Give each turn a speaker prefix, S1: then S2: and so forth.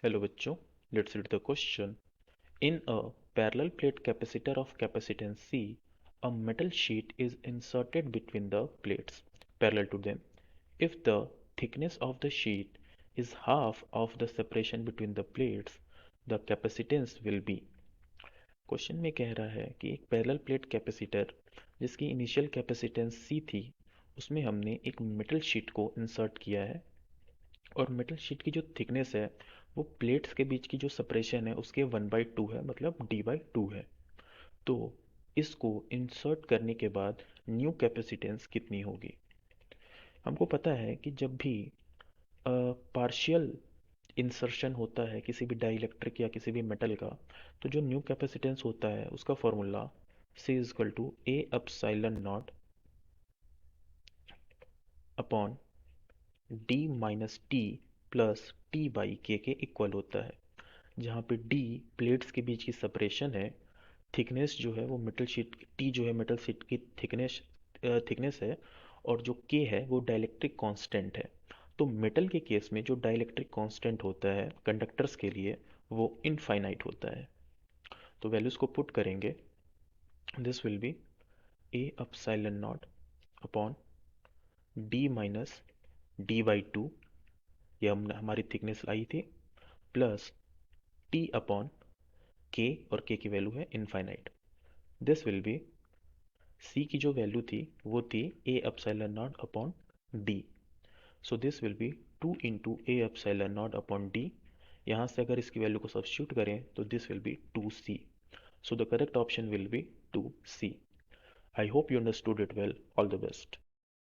S1: Hello बच्चों, let's read the question. In a parallel plate capacitor of capacitance C, a metal sheet is inserted between the plates parallel to them. If the thickness of the sheet is half of the separation between the plates, the capacitance will be. Question में कह रहा है कि एक parallel plate capacitor जिसकी initial capacitance C थी, उसमें हमने एक मेटल शीट को इंसर्ट किया है और मेटल शीट की जो थिकनेस है वो प्लेट्स के बीच की जो सेपरेशन है उसके 1/2 है, मतलब D/2 है. तो इसको इंसर्ट करने के बाद न्यू कैपेसिटेंस कितनी होगी. हमको पता है कि जब भी पार्शियल इंसर्शन होता है किसी भी डाइलेक्ट्रिक या किसी भी मेटल का, तो जो न्यू कैपेसिटेंस होता है उसका formula C is equal to A epsilon not upon d minus t plus t by K equal होता है, जहाँ पे डी प्लेट्स के बीच की सेपरेशन है, थिकनेस जो है वो मेटल शीट, टी जो है मेटल शीट की थिकनेस है, और जो के है वो डाइलेक्ट्रिक कांस्टेंट है. तो मेटल के केस में जो डाइलेक्ट्रिक कांस्टेंट होता है कंडक्टर्स के लिए वो इनफाइनाइट होता है. तो वैल्यूज को पुट करेंगे. This will B A epsilon not upon d minus D/2, ये हमारी थिकनेस आई थी, प्लस टी अपॉन के, और के की वैल्यू है infinite. This will be C की जो वैल्यू थी वो थी A epsilon not upon d. So this will be 2 into A epsilon not upon d. यहाँ से अगर इसकी वैल्यू को सब्स्टिट्यूट करें तो this will be 2c. So the correct option will be 2c. I hope you understood it well. All the best.